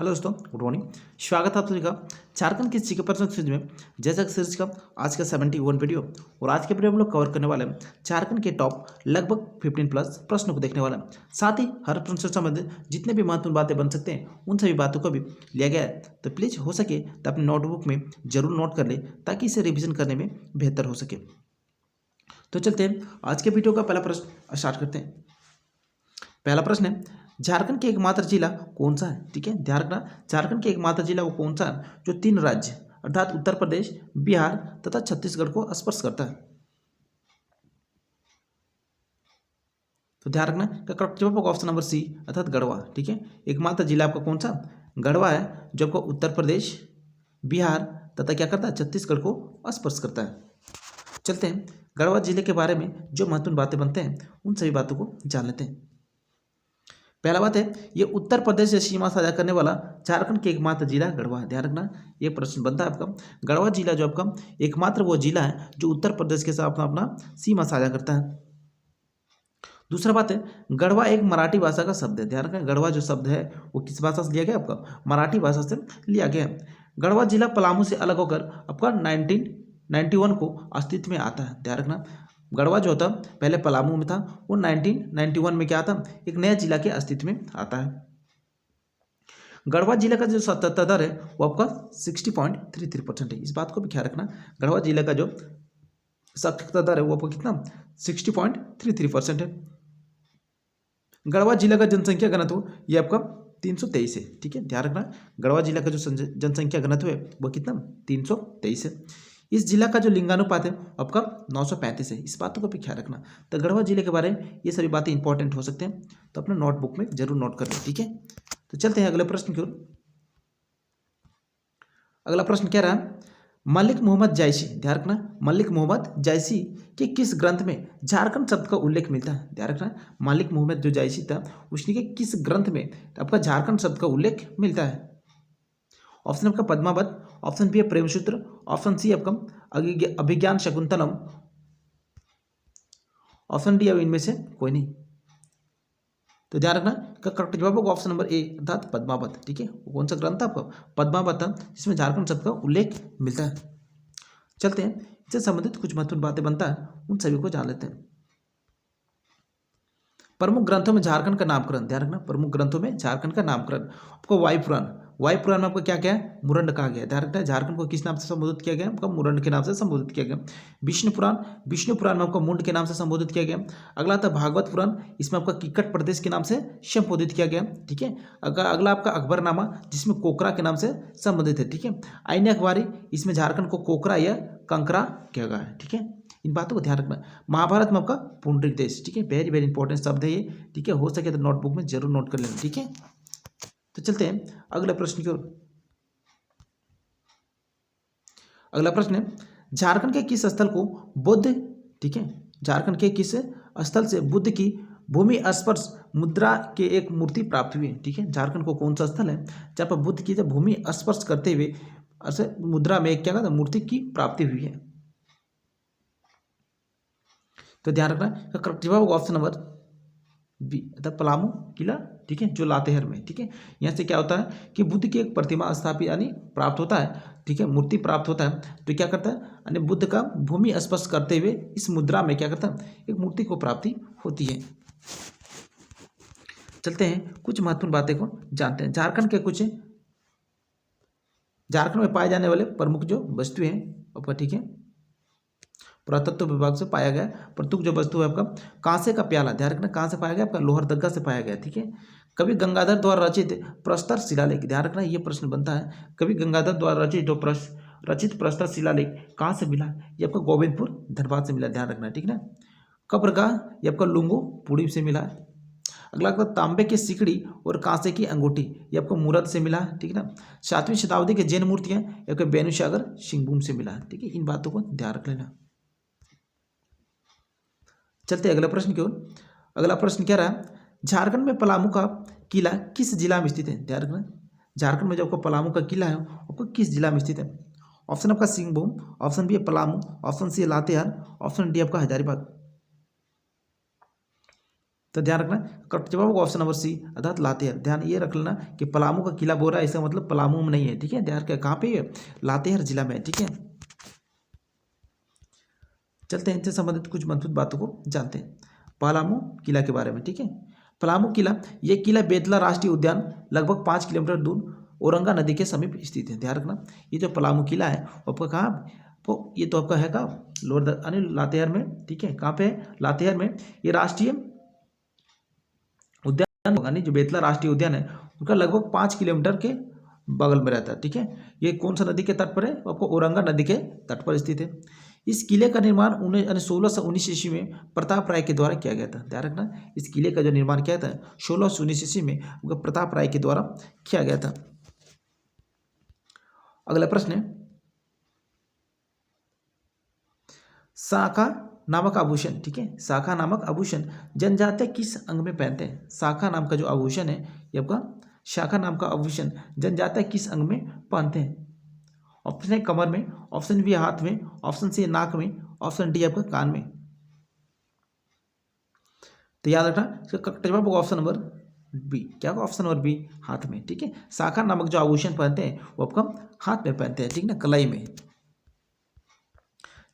Hello दोस्तों, good morning. स्वागत है आप सभी का झारखंड की जीके प्रश्न सीरीज में। जैसा कि सीरीज का आज का 71 वीडियो और आज के वीडियो में हम लोग कवर करने वाले हैं झारखंड के टॉप लगभग 15 प्लस प्रश्नों को देखने वाला है। साथ ही हर प्रश्न से संबंधित जितने भी महत्वपूर्ण बातें बन सकते हैं उन सभी बातों को भी लिया गया है। तो प्लीज़ हो सके तो अपने नोटबुक में जरूर नोट कर ले ताकि इसे रिविजन करने में बेहतर हो सके। तो चलते हैं आज के वीडियो का पहला प्रश्न स्टार्ट करते हैं। पहला प्रश्न है, झारखंड के एकमात्र जिला कौन सा है? ठीक है, ध्यान रखना, झारखंड के एकमात्र जिला वो कौन सा है जो 3 राज्य अर्थात उत्तर प्रदेश, बिहार तथा छत्तीसगढ़ को स्पर्श करता है? तो ध्यान रखना का करेक्ट जवाब होगा ऑप्शन नंबर सी अर्थात गढ़वा। ठीक है, एकमात्र जिला आपका कौन सा? गढ़वा है, जो आपका उत्तर प्रदेश, बिहार तथा क्या करता है? छत्तीसगढ़ को स्पर्श करता है। चलते हैं गढ़वा जिले के बारे में जो महत्वपूर्ण बातें बनते हैं उन सभी बातों को जान लेते हैं। पहला बात है, ये उत्तर प्रदेश से सीमा साझा करने वाला झारखंड के एकमात्र जिला गढ़वा है। ध्यान रखना, ये प्रश्न बनता है आपका, गढ़वा जिला जो आपका एकमात्र वो जिला है जो उत्तर प्रदेश के साथ अपना अपना सीमा साझा करता है। दूसरा बात है, गढ़वा एक मराठी भाषा का शब्द है। ध्यान रखना, गढ़वा जो शब्द है वो किस भाषा से लिया गया? आपका मराठी भाषा से लिया गया है। गढ़वा जिला पलामू से अलग होकर आपका 1991 को अस्तित्व में आता है। ध्यान रखना, गढ़वा जो था पहले पलामू में था, वो 1991 में क्या आता? एक नया जिला के अस्तित्व में आता है। गढ़वा जिले का जो साक्षरता दर है वो आपका 60.33% है। इस बात को भी ख्याल रखना, गढ़वा जिले का जो साक्षरता दर है वो आपका कितना? 60.33% है। गढ़वा जिला का जनसंख्या घनत्व ये आपका 323 है। ठीक है, ध्यान रखना, गढ़वा जिला का जो जनसंख्या घनत्व है वो कितना? 323 है। इस जिला का जो लिंगानुपात है आपका 935 है। इस बातों को भी ख्याल रखना। तो गढ़वा जिले के बारे में ये सभी बातें इंपॉर्टेंट हो सकते हैं, तो अपने नोटबुक में जरूर नोट कर लें। ठीक है, तो चलते हैं अगले प्रश्न की ओर। अगला प्रश्न क्या रहा? मलिक मोहम्मद जायसी, ध्यान रखना, मलिक मोहम्मद जायसी के किस ग्रंथ में झारखंड शब्द का उल्लेख मिलता है? ध्यान रखना, मलिक मोहम्मद जो जायसी था उसने के किस ग्रंथ में आपका झारखंड शब्द का उल्लेख मिलता है? ऑप्शन आपका पद्मावत, ऑप्शन बी है प्रेमसूत्र, ऑप्शन सी आपका अभिज्ञान शकुंतलम, ऑप्शन डी अब इनमें से कोई नहीं। तो ध्यान रखना का करेक्ट जवाब होगा ऑप्शन नंबर ए अर्थात पद्मावत। ठीक है, वो कौन सा ग्रंथ था आपका? पद्मावत था, जिसमें झारखंड शब्द का उल्लेख मिलता है। चलते हैं, इससे संबंधित कुछ महत्वपूर्ण बातें बनता है उन सभी को जान लेते हैं। प्रमुख ग्रंथों में झारखंड का नामकरण, ध्यान रखना, प्रमुख ग्रंथों में झारखंड का नामकरण आपको वायुपुराण, वायुपुराण में आपको क्या क्या है? मुरंड कहा गया है। ध्यान रखना है, झारखंड को किस नाम से संबोधित किया गया? आपका मुरंड के नाम से संबोधित किया गया। विष्णु पुराण, विष्णु पुराण में आपको मुंड के नाम से संबोधित किया गया। अगला था भागवत पुराण, इसमें आपका किक्कट प्रदेश के नाम से संबोधित किया गया। ठीक है, अगला आपका अकबरनामा, जिसमें कोकरा के नाम से संबोधित है। ठीक है, आईने अखबारी, इसमें झारखंड को कोकरा या कंकरा कहा गया है। ठीक है, इन बातों को ध्यान रखना। महाभारत में आपका पुंडरीक देश, ठीक है, वेरी वेरी इंपॉर्टेंट शब्द है ये। ठीक है, हो सके तो नोटबुक में जरूर नोट कर लेना। ठीक है, तो चलते हैं अगले प्रश्न की ओर। अगला प्रश्न है, झारखंड के किस स्थल को बुद्ध, ठीक है, झारखंड के किस स्थल से बुद्ध की भूमि स्पर्श मुद्रा के एक मूर्ति प्राप्त हुई है? ठीक है, झारखंड को कौन सा स्थल है जहाँ पर बुद्ध की जब भूमि स्पर्श करते हुए मुद्रा में क्या कहता मूर्ति की प्राप्ति हुई है? तो ध्यान रखना, करेक्ट जवाब होगा ऑप्शन नंबर बी अर्थात पलामू किला। ठीक है, जो लातेहार में। ठीक है, यहाँ से क्या होता है कि बुद्ध की एक प्रतिमा स्थापित यानी प्राप्त होता है। ठीक है, मूर्ति प्राप्त होता है, तो क्या करता है यानी बुद्ध का भूमि स्पर्श करते हुए इस मुद्रा में क्या करता है? एक मूर्ति को प्राप्ति होती है। चलते हैं कुछ महत्वपूर्ण बातें को जानते हैं। झारखंड के कुछ, झारखंड में पाए जाने वाले प्रमुख जो वस्तु हैं आपका, ठीक है, पुरातत्व विभाग से पाया गया प्रमुख जो वस्तु है आपका कांसे का प्याला। ध्यान रखना, कहाँ से पाया गया? आपका लोहरदगा से पाया गया। ठीक है, कवि गंगाधर द्वारा रचित प्रस्तर शिलालेख, ध्यान रखना, ये प्रश्न बनता है, कवि गंगाधर द्वारा रचित जो रचित प्रस्तर शिलालेख कहाँ से मिला? ये आपका गोविंदपुर धनबाद से मिला। ध्यान रखना, ठीक है ना। कब्रगाह ये आपका लुंगो पुड़ी से मिला है। अगला आपका तांबे की सिकड़ी और कांसे की अंगूठी ये आपको मूरत से मिला है। ठीक है ना। 7वीं शताब्दी के जैन मूर्तियां ये आपके बेनुसागर सिंहभूम से मिला है। ठीक है, इन बातों को ध्यान रख लेना। चलते अगला प्रश्न की ओर। अगला प्रश्न क्या रहा? झारखंड में पलामू का किला किस जिला में स्थित है? ध्यान रखना, झारखंड में जो आपका पलामू का किला है आपको किस जिला में स्थित है? ऑप्शन आपका सिंहभूम, ऑप्शन बी है पलामू, ऑप्शन सी है लातेहार, ऑप्शन डी आपका हजारीबाग। तो ध्यान रखना करेक्ट जवाब होगा ऑप्शन नंबर सी अर्थात लातेहार। ध्यान ये रख लेना कि पलामू का किला बोल रहा है, इसका मतलब पलामू में नहीं है, ठीक है। ध्यान रखिए कहाँ पे है, लातेहार जिला में, ठीक है। चलते हैं इनसे संबंधित कुछ महत्वपूर्ण बातों को जानते हैं पलामू किला के बारे में, ठीक है। पलामू किला, ये किला बेतला राष्ट्रीय उद्यान लगभग 5 किलोमीटर दूर औरंगा नदी के समीप स्थित है। ध्यान रखना ये जो पलामू किला है वो आपका कहाँ, वो ये तो आपका है कहाँ, लोअर यानी लातेहार में, ठीक है। कहाँ पे है, लातेहार में। ये राष्ट्रीय उद्यान यानी जो बेतला राष्ट्रीय उद्यान है उसका लगभग 5 किलोमीटर के बगल में रहता है, ठीक है। ये कौन सा नदी के तट पर है, आपको औरंगा नदी के तट पर स्थित है। इस किले का निर्माण 1619 ईस्वी में प्रताप राय के द्वारा किया गया था। ध्यान रखना इस किले का जो निर्माण किया था 1619 ईस्वी में प्रताप राय के द्वारा किया गया था। अगला प्रश्न है शाखा नामक आभूषण, ठीक है। शाखा नामक आभूषण जनजातीय किस अंग में पहनते हैं। शाखा नाम का जो आभूषण है ये आपका शाखा नाम का आभूषण जनजातीय किस अंग में पहनते हैं। ऑप्शन है कमर में, ऑप्शन बी हाथ में, ऑप्शन सी नाक में, ऑप्शन डी आपका कान में। तो याद रखना इसका करेक्ट जवाब होगा ऑप्शन नंबर बी। क्या होगा ऑप्शन नंबर बी, हाथ में, ठीक है। शाखा नामक जो आभूषण पहनते हैं वो आपका हाथ में पहनते हैं, ठीक ना, कलाई में।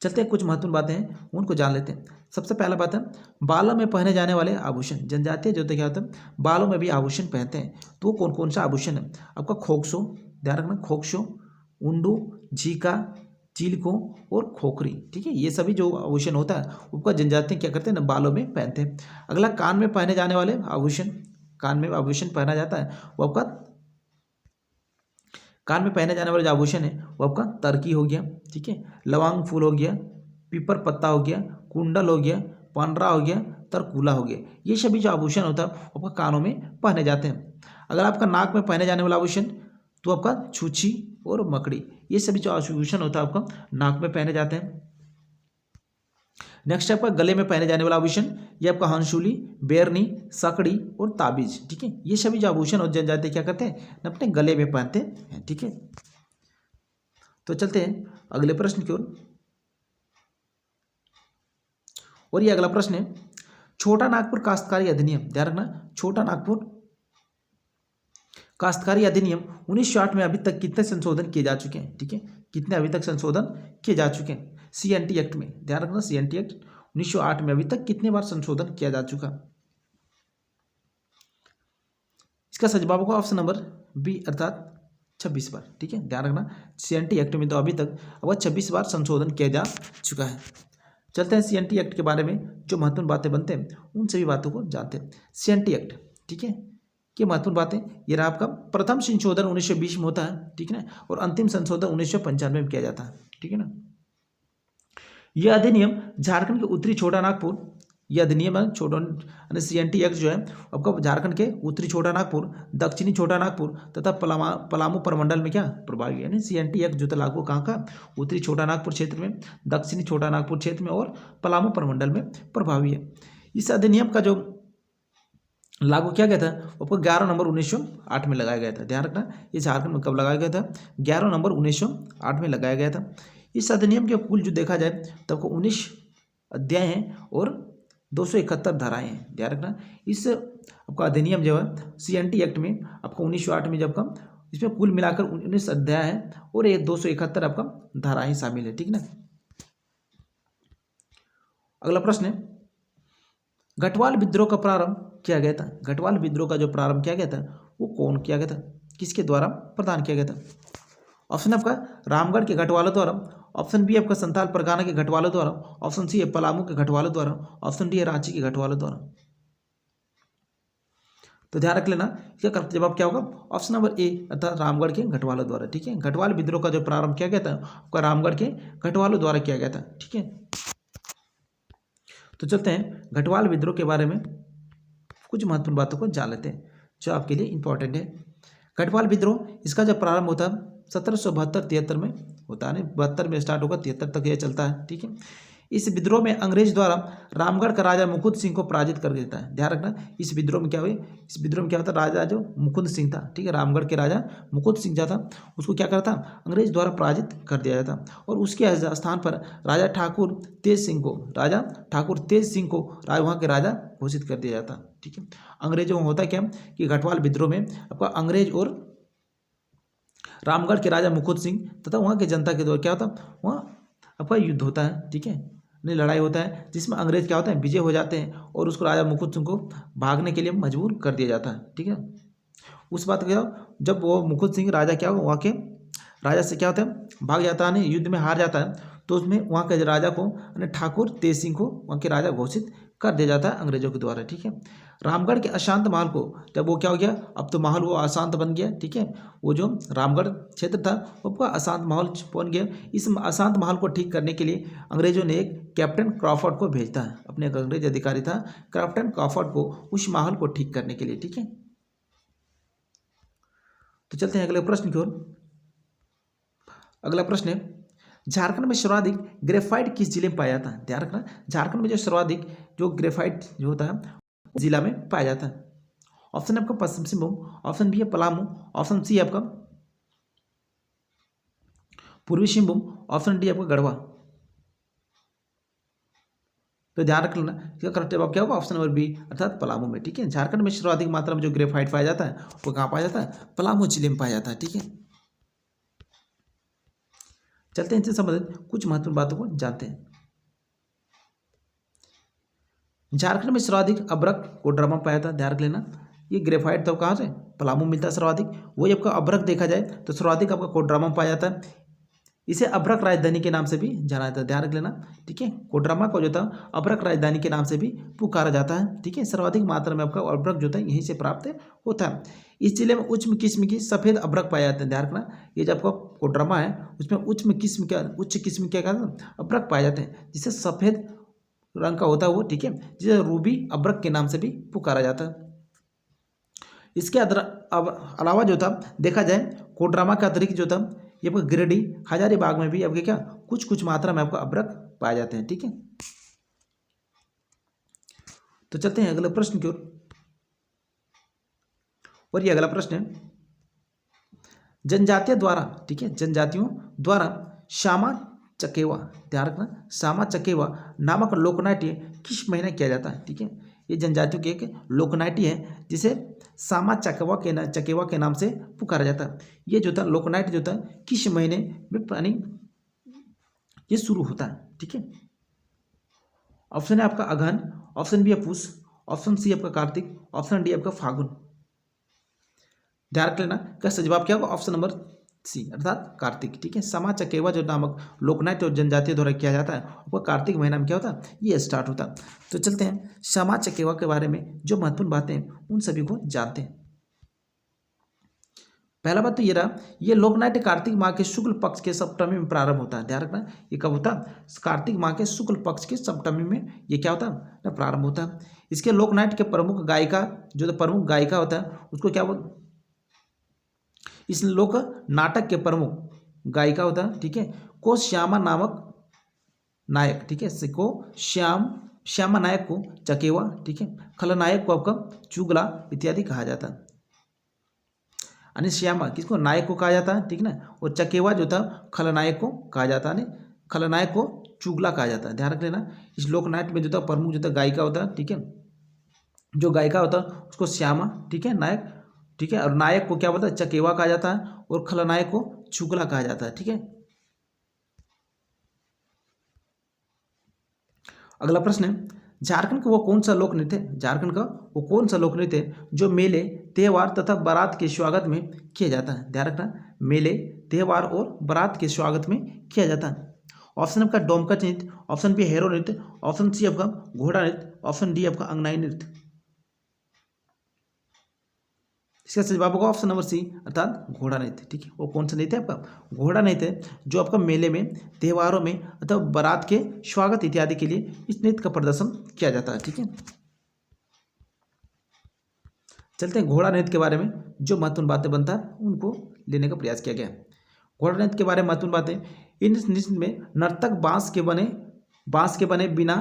चलते हैं कुछ महत्वपूर्ण बातें हैं उनको जान लेते हैं। सबसे पहला बात है बालों में पहने जाने वाले आभूषण। जनजातीय जो क्या होता है बालों में भी आभूषण पहनते हैं, तो कौन कौन सा आभूषण है। आपका खोक्सो, ध्यान रखना खोक्सो, उंडू, झीका, चिलको और खोखरी, ठीक है। ये सभी जो आभूषण होता है उसका जनजातीय क्या करते हैं ना बालों में पहनते हैं। अगला कान में पहने जाने वाले आभूषण, कान में आभूषण पहना जाता है वो आपका कान में पहने जाने वाले जो आभूषण है वो आपका तरकी हो गया, ठीक है, लवांग फूल हो गया, पीपर पत्ता हो गया, कुंडल हो गया, पांडरा हो गया, तरकुला हो गया। ये सभी जो आभूषण होता है आपका कानों में पहने जाते हैं। अगर आपका नाक में पहने जाने वाला आभूषण तो आपका छूछी और मकड़ी, ये सभी जो आभूषण होता है आपका नाक में पहने जाते हैं। नेक्स्ट आपका गले में पहने जाने वाला आभूषण ये आपका हंसुली, बेरनी, सकड़ी और ताबीज, ठीक है। ये सभी जो आभूषण हो जाते क्या करते हैं अपने गले में पहनते हैं, ठीक है। तो चलते हैं अगले प्रश्न की ओर। और ये अगला प्रश्न है छोटा नागपुर काश्तकारी अधिनियम। ध्यान रखना छोटा नागपुर काश्तकारी अधिनियम 1908 में अभी तक कितने संशोधन किए जा चुके हैं, ठीक है। कितने अभी तक संशोधन किए जा चुके हैं CNT एक्ट में। ध्यान रखना CNT एक्ट 1908 में अभी तक कितने बार संशोधन किया जा चुका। इसका सही जवाब होगा ऑप्शन नंबर बी अर्थात 26 बार, ठीक है। ध्यान रखना CNT एक्ट में तो अभी तक अब 26 बार संशोधन किया जा चुका है। चलते हैं CNT एक्ट के बारे में जो महत्वपूर्ण बातें बनते हैं उन सभी बातों को जानते हैं। CNT एक्ट, ठीक है, कि महत्वपूर्ण बातें ये रहा आपका प्रथम संशोधन 1920 में होता है, ठीक है ना, और अंतिम संशोधन 1995 में किया जाता है, ठीक है ना। यह अधिनियम झारखंड के उत्तरी छोटा नागपुर, यह अधिनियम है छोटा CNT एक्ट जो है आपका झारखंड के उत्तरी छोटा नागपुर, दक्षिणी छोटा नागपुर तथा पलामू प्रमंडल में क्या प्रभावी है। यानी CNT एक्ट जो था लागू कहाँ का उत्तरी छोटा नागपुर क्षेत्र में, दक्षिणी छोटा नागपुर क्षेत्र में और पलामू प्रमंडल में प्रभावी है। इस अधिनियम का जो लागू किया गया था आपको 11 नवंबर 1908 में लगाया गया था। ध्यान रखना ये झारखंड में कब लगाया गया था 11 नवंबर 1908 में लगाया गया था। इस अधिनियम के कुल जो देखा जाए तो आपको 19 अध्याय हैं और 271 धाराएं हैं। ध्यान रखना इस आपका अधिनियम जो है CNT एक्ट में आपको 1908 में जब का इसमें कुल मिलाकर 19 अध्याय है और ये 271 आपका धाराएं शामिल है, ठीक ना। अगला प्रश्न है गढ़वाल विद्रोह का प्रारंभ किया गया था। गढ़वाल विद्रोह का जो प्रारंभ किया गया था वो कौन किया गया था, किसके द्वारा प्रदान किया गया था। ऑप्शन आपका रामगढ़ के घटवालों द्वारा, ऑप्शन बी आपका संथाल परगना के घटवालों द्वारा, ऑप्शन सी है पलामू के घटवालों द्वारा, ऑप्शन डी है रांची के घटवालों द्वारा। तो ध्यान रख लेना इसका करेक्ट जवाब क्या होगा ऑप्शन नंबर ए अर्थात रामगढ़ के घटवालों द्वारा, ठीक है। घटवाल विद्रोह का जो प्रारंभ किया गया था आपका रामगढ़ के घटवालों द्वारा किया गया था, ठीक है। तो चलते हैं घटवाल विद्रोह के बारे में कुछ महत्वपूर्ण बातों को जान लेते हैं जो आपके लिए इंपॉर्टेंट है। घटवाल विद्रोह इसका जब प्रारंभ होता है 1772-73 में होता है, 72 में स्टार्ट होगा 73 तक यह चलता है, ठीक है। इस विद्रोह में अंग्रेज द्वारा रामगढ़ का राजा मुकुंद सिंह को पराजित कर देता है। ध्यान रखना, इस विद्रोह में क्या हुई, इस विद्रोह में क्या होता है, राजा जो मुकुंद सिंह था, ठीक है, रामगढ़ के राजा मुकुंद सिंह जो था उसको क्या करता, अंग्रेज द्वारा पराजित कर दिया जाता और उसके स्थान पर राजा ठाकुर तेज सिंह को वहाँ के राजा घोषित कर दिया जाता। ठीक है, अंग्रेजों में होता क्या कि गढ़वाल विद्रोह में आपका अंग्रेज और रामगढ़ के राजा मुकुंद सिंह तथा वहाँ की जनता के द्वारा क्या होता, वहाँ आपका युद्ध होता है। ठीक है, लड़ाई होता है जिसमें अंग्रेज क्या होता है, विजय हो जाते हैं और उसको राजा मुकुंद सिंह को भागने के लिए मजबूर कर दिया जाता है। ठीक है, उस बात क्या, जब वो मुकुंद सिंह राजा क्या हो वहाँ के राजा से क्या होता है, भाग जाता है, युद्ध में हार जाता है, तो उसमें वहाँ के राजा को ठाकुर तेज सिंह को वहाँ के राजा घोषित कर दिया जाता है अंग्रेजों के द्वारा। ठीक है, रामगढ़ के अशांत महल को जब वो क्या हो गया, अब तो महल वो अशांत बन गया। ठीक है, वो जो रामगढ़ क्षेत्र था वो पूरा अशांत महल बन गया। इस अशांत महल को ठीक करने के लिए अंग्रेजों ने एक कैप्टन क्रॉफर्ड को भेजता है, अपने एक अंग्रेज अधिकारी था कैप्टन क्रॉफर्ड को उस महल को ठीक करने के लिए। ठीक है, तो चलते हैं अगले प्रश्न की ओर। अगला प्रश्न है, झारखंड में सर्वाधिक ग्रेफाइट किस जिले में पाया जाता है। ध्यान रखना, झारखंड में जो सर्वाधिक जो ग्रेफाइट जो होता है जिला में पाया जाता है। ऑप्शन है आपका पश्चिम सिंहभूम, ऑप्शन बी है पलामू, ऑप्शन सी है आपका पूर्वी सिंहभूम, ऑप्शन डी आपका गढ़वा। तो ध्यान रख लेना, इसका करेक्ट जवाब क्या होगा, ऑप्शन नंबर बी अर्थात पलामू में। ठीक है, झारखंड में सर्वाधिक मात्रा में जो ग्रेफाइट पाया जाता है वो कहाँ पाया जाता है, पलामू जिले में पाया जाता है। ठीक है, चलते हैं इनसे संबंधित कुछ महत्वपूर्ण बातों को जानते हैं। झारखंड में सर्वाधिक अभ्रक कोडरमा पाया था। ध्यान रख लेना, ये ग्रेफाइट तो कहाँ से, पलामू मिलता है सर्वाधिक। वही आपका अभ्रक देखा जाए तो सर्वाधिक आपका कोडरमा पाया जाता है। इसे अभ्रक राजधानी के नाम से भी जाना जाता है। ध्यान रख लेना, ठीक है, कोडरमा को जो था अभ्रक राजधानी के नाम से भी पुकारा जाता है। ठीक है, सर्वाधिक मात्रा में आपका अभ्रक जो था यहीं से प्राप्त होता है। इस जिले में उच्च किस्म की सफेद अभ्रक पाया जाता है। ध्यान रखना, ये जो आपका कोडरमा है उसमें उच्च किस्म के अभ्रक पाए जाते हैं जिसे सफेद रंग का होता है वो। ठीक है, जिसे रूबी अभ्रक के नाम से भी पुकारा जाता है। इसके अलावा जो था देखा जाए कोडरमा का अतिरिक्त जो था ये आपका गिरिडीह हजारीबाग में भी आपके क्या कुछ मात्रा में आपका अभ्रक पाए जाते हैं। ठीक है, तो चलते हैं अगले प्रश्न की ओर। और ये अगला प्रश्न है, जनजातियों द्वारा, ठीक है, जनजातियों द्वारा श्यामा चकेवा, ध्यान रखना, श्यामा चकेवा नामक लोकनाट्य किस महीने किया जाता है। ठीक है, ये जनजातियों की एक लोकनाट्य है जिसे श्यामा चकेवा के नाम से पुकारा जाता है। ये जो था लोकनाट्य जो था किस महीने में यानी ये शुरू होता है। ठीक है, ऑप्शन है आपका अगहन, ऑप्शन बी है पूस, ऑप्शन सी आपका कार्तिक, ऑप्शन डी आपका फागुन। ध्यान रख लेना, क्या जवाब क्या होगा, ऑप्शन नंबर सी अर्थात कार्तिक। ठीक है, श्यामा चकेवा जो नामक लोकनाट्य और जनजातियों द्वारा किया जाता है वो कार्तिक महीना में क्या होता है, ये स्टार्ट होता है। तो चलते हैं श्यामा चकेवा के बारे में जो महत्वपूर्ण बातें हैं उन सभी को जानते हैं। पहला बात तो ये रहा, ये लोकनाट्य कार्तिक माह के शुक्ल पक्ष के सप्तमी में प्रारंभ होता है। ध्यान रखना, ये कब होता है, कार्तिक माह के शुक्ल पक्ष के सप्तमी में ये क्या होता है, प्रारंभ होता है। इसके लोकनाट्य के प्रमुख गायिका जो प्रमुख गायिका होता है उसको क्या बोलते, इस लोक नाटक के प्रमुख गायिका होता है। ठीक है, को श्यामा नामक नायक, ठीक है, को श्यामा नायक को चकेवा, ठीक है, खलनायक को आपका चुगला इत्यादि कहा जाता है। यानी श्यामा किसको, नायक को कहा जाता है, ठीक ना, और चकेवा जो था खलनायक को कहा जाता है, खलनायक को चुगला कहा जाता है। ध्यान रख लेना, इस लोकनाट्य में जो था प्रमुख जो था गायिका होता है, ठीक है, जो गायिका होता है उसको श्यामा, ठीक है, नायक, ठीक है, और नायक को क्या बोलता है, चकेवा कहा जाता है, और खलनायक को चुगला कहा जाता है। ठीक है, अगला प्रश्न है, झारखंड का वो कौन सा लोक नृत्य, झारखंड का वो कौन सा लोक नृत्य जो मेले त्योहार तथा बारात के स्वागत में किया जाता है। ध्यान रखना, मेले त्योहार और बारात के स्वागत में किया जाता है। ऑप्शन आपका डोमकच नृत्य, ऑप्शन बी हेरो नृत्य, ऑप्शन सी आपका घोड़ा नृत्य, ऑप्शन डी आपका अंगनाई नृत्य। इसका जवाब होगा ऑप्शन नंबर सी अर्थात घोड़ा नृत्य। ठीक है, वो कौन सा नृत्य है आपका, घोड़ा नृत्य, जो आपका मेले में त्योहारों में अथवा बारात के स्वागत इत्यादि के लिए इस नृत्य का प्रदर्शन किया जाता है। ठीक है, चलते हैं घोड़ा नृत्य के बारे में जो महत्वपूर्ण बातें बनता है उनको लेने का प्रयास किया गया। घोड़ा नृत्य के बारे में महत्वपूर्ण बातें, इन नृत्य में नर्तक बांस के बने बांस के बने बिना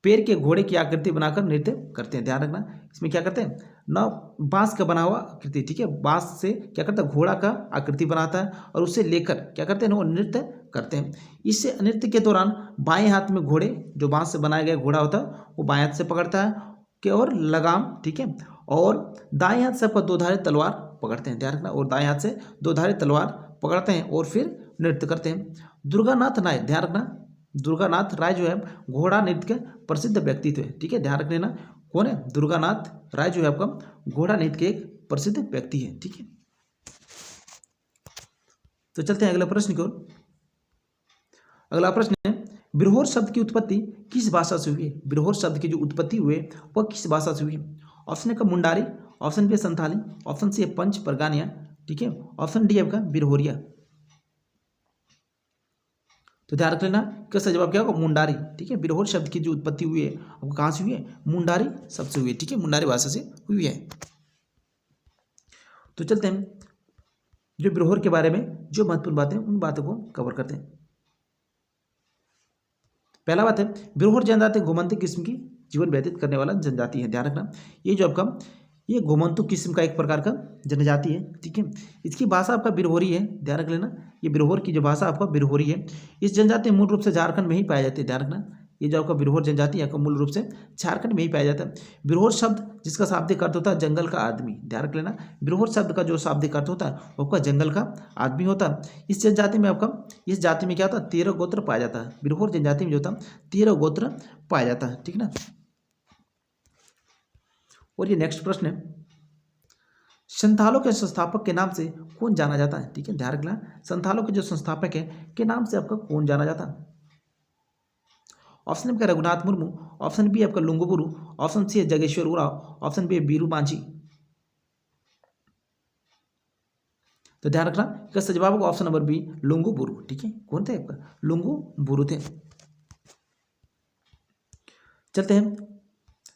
पैर के घोड़े की आकृति बनाकर नृत्य करते हैं। ध्यान रखना, इसमें क्या करते हैं ना, बांस का बना हुआ आकृति, ठीक है, बांस से क्या करता है घोड़ा का आकृति बनाता है और उसे लेकर क्या करते हैं ना, वो नृत्य करते हैं। इस नृत्य के दौरान बाएं हाथ में घोड़े, जो बांस से बनाया गया घोड़ा होता है वो बाएं हाथ से पकड़ता है कि और लगाम, ठीक है, और दाएं हाथ से आपका दो धारी तलवार पकड़ते हैं। ध्यान रखना, और दाएं हाथ से दो धारी तलवार पकड़ते हैं और फिर नृत्य करते हैं। दुर्गानाथ राय, ध्यान रखना, दुर्गानाथ राय जो है घोड़ा नृत्य के प्रसिद्ध व्यक्तित्व है, ठीक है, ध्यान रख लेना। कौन है? दुर्गानाथ राय जो है आपका घोड़ा नृत्य के एक प्रसिद्ध व्यक्ति है, ठीक है। तो चलते हैं अगला प्रश्न की ओर। अगला प्रश्न है, बिरहोर शब्द की उत्पत्ति किस भाषा से हुई है? बिरहोर शब्द की जो उत्पत्ति हुई है वह किस भाषा से हुई है? ऑप्शन ए का Mundari, option B Santhali, option C Panch Pargania, ठीक है, ऑप्शन डी आपका बिरहोरिया। तो ध्यान रख लेना, किसका जवाब क्या होगा? मुंडारी, ठीक है। बिरहोर शब्द की जो उत्पत्ति हुई है वो कहाँ से हुई है? मुंडारी शब्द से हुई है, ठीक है, मुंडारी भाषा से हुई है। तो चलते हैं जो बिरहोर के बारे में जो महत्वपूर्ण बातें उन बातों को कवर करते हैं। पहला बात है, बिरहोर जनजाति गोमंतक किस्म की जीवन व्यतीत करने वाला जनजाति है। ध्यान रखना, ये जो आपका ये गोमंतक किस्म का एक प्रकार का जनजाति है, ठीक है। इसकी भाषा आपका बिरहोरी है, ध्यान रख लेना, ये बिरहोर की जो भाषा आपका बिरहोरी है। इस जनजाति मूल रूप से झारखंड में ही पाई जाती है। ध्यान रखना, ये जो आपका बिरहोर जनजाति है आपका मूल रूप से झारखंड में ही पाया जाता है। बिरहोर शब्द जिसका शाब्दिक अर्थ होता है जंगल का आदमी, ध्यान रख लेना, बिरहोर शब्द का जो शाब्दिक अर्थ होता है वो आपका जंगल का आदमी होता है। इस जनजाति में आपका, इस जाति में क्या होता है? 13 गोत्र पाया जाता है। बिरहोर जनजाति में जो होता है 13 गोत्र पाया जाता है, ठीक ना। और ये नेक्स्ट प्रश्न है, संथालों के संस्थापक के नाम से कौन जाना जाता है? ठीक है, ध्यान रखना, संथालों के जो संस्थापक है के नाम से आपका कौन जाना जाता है? ऑप्शन आपका रघुनाथ मुर्मू, ऑप्शन बी आपका लुंगुबुरु, ऑप्शन सी है जगेश्वर उराव, ऑप्शन बी बीरू मांझी। तो ध्यान रखना, इसका जवाब होगा ऑप्शन नंबर बी लुंगुबुरु, ठीक है। कौन थे आपका? लुंगुबुरु थे। चलते हैं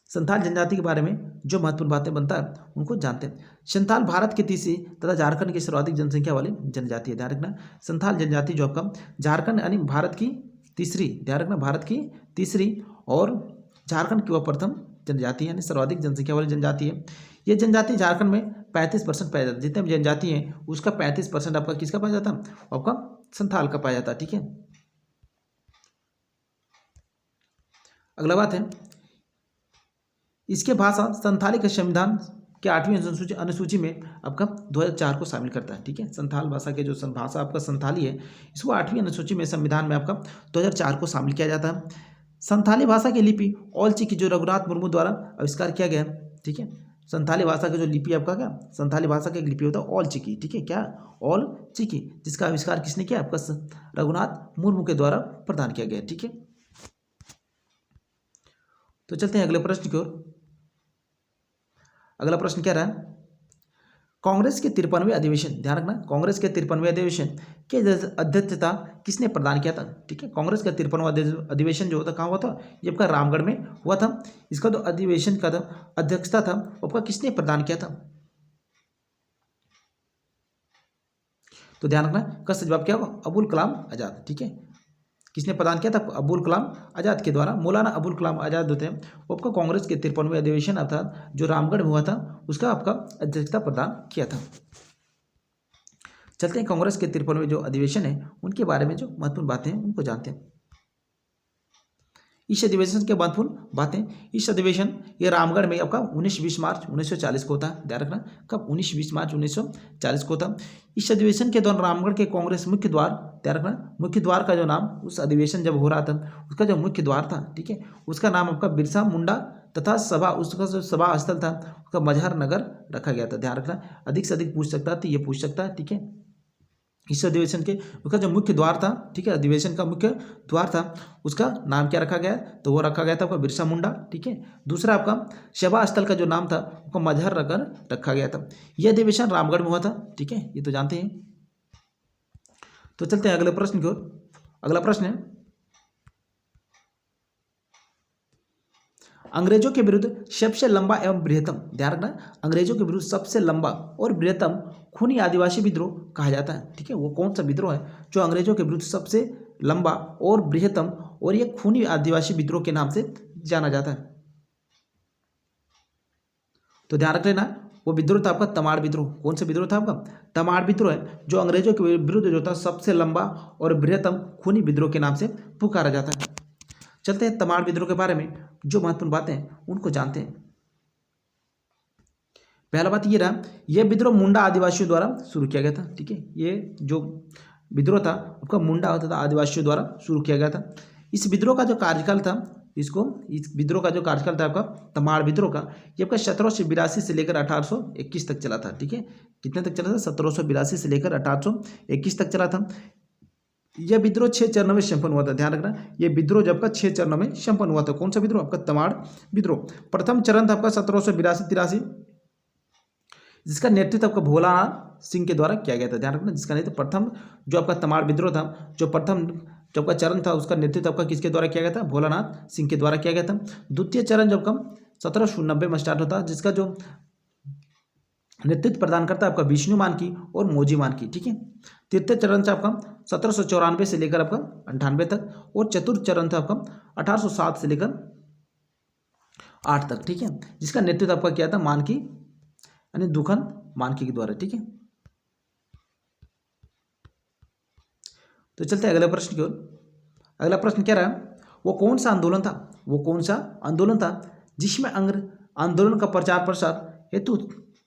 संथाल जनजाति के बारे में जो महत्वपूर्ण बातें बनता है उनको जानते हैं। संथाल भारत की तीसरी तथा झारखंड की सर्वाधिक जनसंख्या वाली जनजाति है। ध्यान रखना, संथाल जनजाति जो आपका झारखंड यानी भारत की तीसरी, ध्यान रखना, भारत की तीसरी और झारखंड की वह प्रथम जनजाति यानी सर्वाधिक जनसंख्या वाली जनजाति है। ये जनजाति झारखंड में 35% पाया जाता है। जितने भी जनजाति हैं उसका 35% आपका किसका पाया जाता है? आपका संथाल का पाया जाता है, ठीक है। अगला बात है, इसके भाषा संथाली के संविधान के 8वीं अनुसूची में आपका 2004 को शामिल करता है, ठीक है। संथाल भाषा के जो भाषा आपका संथाली है इसको 8वीं अनुसूची में संविधान में आपका 2004 को शामिल किया जाता है। संथाली भाषा की लिपि ऑल चिकी जो रघुनाथ मुर्मू द्वारा आविष्कार किया गया, ठीक है। संथाली भाषा की जो लिपि आपका क्या, संथाली भाषा की एक लिपि होता है ऑल चिकी, ठीक है, क्या ऑल चिकी, जिसका आविष्कार किसने किया? आपका रघुनाथ मुर्मू के द्वारा प्रदान किया गया, ठीक है। तो चलते हैं अगले प्रश्न की ओर। अगला प्रश्न क्या रहा? कांग्रेस के 53वें अधिवेशन, ध्यान रखना, कांग्रेस के 53वें अधिवेशन के अध्यक्षता किसने प्रदान किया था? ठीक है, कांग्रेस का 53वां अधिवेशन जो होता कहाँ हुआ था? ये आपका रामगढ़ में हुआ था। इसका जो अधिवेशन का अध्यक्षता था आपका किसने प्रदान किया था? तो ध्यान रखना, का जवाब क्या होगा? अबुल कलाम आजाद, ठीक है। किसने प्रदान किया था? अबुल कलाम आजाद के द्वारा। मौलाना अबुल कलाम आजाद होते हैं वो आपका कांग्रेस के 53वें अधिवेशन अर्थात जो रामगढ़ में हुआ था उसका आपका अध्यक्षता प्रदान किया था। चलते हैं कांग्रेस के 53वें जो अधिवेशन है उनके बारे में जो महत्वपूर्ण बातें हैं उनको जानते हैं। इस अधिवेशन के महत्वपूर्ण बातें, इस अधिवेशन ये रामगढ़ में आपका 19-20 मार्च 1940 को होता है। ध्यान रखना, कब? 19-20 मार्च 1940 को होता। इस अधिवेशन के दौरान रामगढ़ के कांग्रेस मुख्य द्वार, ध्यान रखना, मुख्य द्वार का जो नाम उस अधिवेशन जब हो रहा था उसका जो मुख्य द्वार था, ठीक है, उसका नाम आपका बिरसा मुंडा तथा सभा, उसका जो सभा स्थल था उसका मजहर नगर रखा गया था। ध्यान रखना, अधिक से अधिक पूछ सकता है तो ये पूछ सकता है, ठीक है। इस अधिवेशन के उसका जो मुख्य द्वार था, ठीक है, अधिवेशन का मुख्य द्वार था उसका नाम क्या रखा गया? तो वो रखा गया था आपका बिरसा मुंडा, ठीक है। दूसरा आपका सभा स्थल का जो नाम था उसको मजहर नगर रखा गया था। यह अधिवेशन रामगढ़ में हुआ था, ठीक है, ये तो जानते हैं। तो चलते हैं अगले प्रश्न की ओर। अगला प्रश्न है, अंग्रेजों के विरुद्ध सबसे लंबा एवं बृहत्तम, ध्यान रखना, अंग्रेजों के विरुद्ध सबसे लंबा और बृहत्तम खूनी आदिवासी विद्रोह कहा जाता है, ठीक है। वो कौन सा विद्रोह है जो अंग्रेजों के विरुद्ध सबसे लंबा और बृहत्तम और ये खूनी आदिवासी विद्रोह के नाम से जाना जाता है। तो ध्यान रख लेना, वो विद्रोह था आपका तमाड़ विद्रोह। कौन सा विद्रोह था आपका? तमाड़ विद्रोह है, जो अंग्रेजों के विरुद्ध जो था सबसे लंबा और बृहत्तम खूनी विद्रोह के नाम से पुकारा जाता है। चलते हैं तमाड़ विद्रोह के बारे में जो महत्वपूर्ण बातें हैं उनको जानते हैं। पहला बात ये रहा, यह विद्रोह मुंडा आदिवासियों द्वारा शुरू किया गया था। ठीक है, ये जो विद्रोह था आपका मुंडा होता था आदिवासियों द्वारा शुरू किया गया था। इस विद्रोह का जो कार्यकाल था, इस विद्रोह का जो कार्यकाल था आपका तमाड़ विद्रोह का, ये आपका 1782 से लेकर 1821 तक चला था। ठीक है, कितने तक चला था? 1782 से लेकर 1821 तक चला था। यह विद्रोह 6 चरणों में संपन्न हुआ था। ध्यान रखना, यह विद्रोह जब का 6 चरणों में संपन्न हुआ था। कौन सा विद्रोह? आपका तमाड़ विद्रोह। प्रथम चरण था आपका 1782-83, जिसका नेतृत्व आपका भोलानाथ सिंह के द्वारा किया गया था। ध्यान रखना, जिसका नेतृत्व प्रथम जो आपका तमाड़ विद्रोह था, जो प्रथम जो आपका चरण था, उसका नेतृत्व आपका किसके द्वारा किया गया था? भोलानाथ सिंह के द्वारा किया गया था। द्वितीय चरण जब कम 1790 में स्टार्ट होता है, जिसका जो नेतृत्व प्रदान करता है आपका विष्णु मानकी और मोजी मानकी। ठीक है, तृतीय चरण था आपका 1794 से लेकर आपका 98 तक, और चतुर्थ चरण था आपका 1807 से लेकर 8 तक। ठीक है, जिसका नेतृत्व आपका किया था मानकी यानी दुखन मानकी के द्वारा। ठीक है, तो चलते हैं अगले प्रश्न की ओर। अगला प्रश्न क्या रहा? वो कौन सा आंदोलन था? वो कौन सा आंदोलन था जिसमें आंदोलन का प्रचार प्रसार हेतु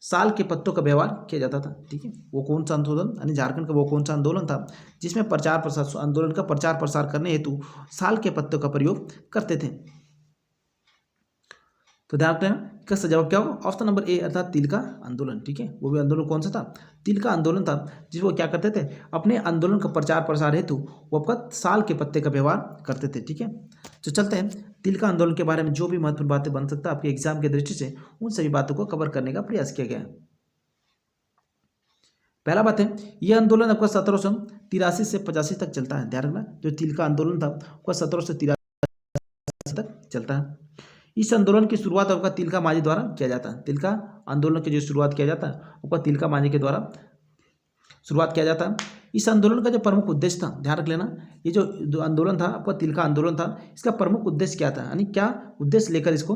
साल के पत्तों का व्यवहार किया जाता था? ठीक है, वो कौन सा आंदोलन यानी झारखंड का वो कौन सा आंदोलन था जिसमें प्रचार प्रसार आंदोलन का प्रचार प्रसार करने हेतु साल के पत्तों का प्रयोग करते थे? तो ध्यान रखना, इसका जवाब क्या होगा? ऑप्शन नंबर ए अर्थात तिल का आंदोलन। ठीक है, वो भी आंदोलन कौन सा था? तिल का आंदोलन था, जिसको क्या करते थे? अपने आंदोलन का प्रचार प्रसार हेतु वो आपका साल के पत्ते का व्यवहार करते थे। ठीक है, तो चलते हैं तिल का आंदोलन के बारे में जो भी महत्वपूर्ण बातें बन सकता है आपके एग्जाम की दृष्टि से, उन सभी बातों को कवर करने का प्रयास किया गया है। पहला बात है, यह आंदोलन आपका 1783 से 85 तक चलता है। ध्यान रखना, जो तिल का आंदोलन था आपका 1783 तक चलता है। इस आंदोलन की शुरुआत आपका तिलका मांझी द्वारा किया जाता है। तिलका आंदोलन की जो शुरुआत किया जाता है आपका तिलका मांझी के द्वारा शुरुआत किया जाता है। इस आंदोलन का जो प्रमुख उद्देश्य था, ध्यान रख लेना, ये जो आंदोलन था आपका तिलका आंदोलन था, इसका प्रमुख उद्देश्य क्या था, यानी क्या उद्देश्य लेकर इसको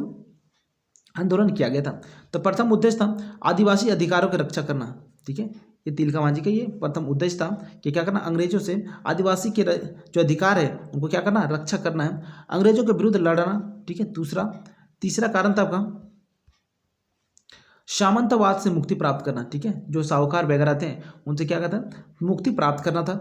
आंदोलन किया गया था? तो प्रथम उद्देश्य था आदिवासी अधिकारों की रक्षा करना। ठीक है, ये तिलका मांझी का ये प्रथम उद्देश्य था कि क्या करना, अंग्रेजों से आदिवासी के जो अधिकार है उनको क्या करना, रक्षा करना है, अंग्रेजों के विरुद्ध लड़ना। ठीक है, तीसरा कारण था आपका सामंतवाद से मुक्ति प्राप्त करना। ठीक है, जो साहूकार वगैरह थे उनसे क्या कहता है, मुक्ति प्राप्त करना था।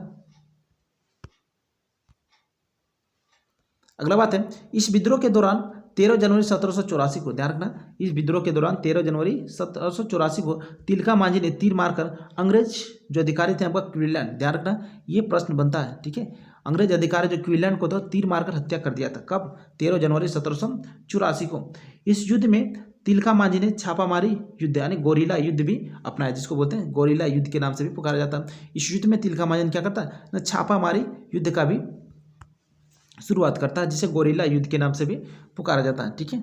अगला बात है, इस विद्रोह के दौरान 13 जनवरी 1784 को, ध्यान रखना, इस विद्रोह के दौरान 13 जनवरी 1784 को तिलका मांझी ने तीर मारकर अंग्रेज जो अधिकारी थे आपका क्वीनलैंड, ध्यान रखना ये प्रश्न बनता है। ठीक है, अंग्रेज अधिकारी जो क्वीनलैंड को तो तीर मारकर हत्या कर दिया था। कब? 13 जनवरी 1784 को। इस युद्ध में तिलका मांझी ने छापामारी युद्ध यानी गोरिल्ला युद्ध भी अपनाया, जिसको बोलते हैं गोरिल्ला युद्ध के नाम से भी पुकारा जाता है। इस युद्ध में तिलका मांझी ने क्या करता है, छापामारी युद्ध का भी शुरुआत करता है, जिसे गोरिल्ला युद्ध के नाम से भी पुकारा जाता है। ठीक है,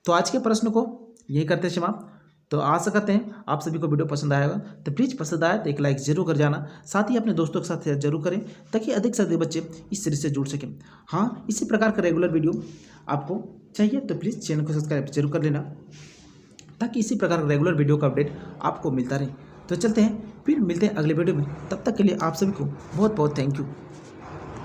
तो आज के प्रश्न को यही करते हैं समाप्त। तो आशा करते हैं आप सभी को वीडियो पसंद आएगा, तो प्लीज़ पसंद आए तो एक लाइक जरूर कर जाना, साथ ही अपने दोस्तों के साथ शेयर जरूर करें ताकि अधिक से अधिक बच्चे इस सीरीज से जुड़ सकें। हाँ, इसी प्रकार का रेगुलर वीडियो आपको चाहिए तो प्लीज़ चैनल को सब्सक्राइब जरूर कर लेना, ताकि इसी प्रकार का रेगुलर वीडियो का अपडेट आपको मिलता रहे। तो चलते हैं, फिर मिलते हैं अगले वीडियो में। तब तक के लिए आप सभी को बहुत बहुत थैंक यू।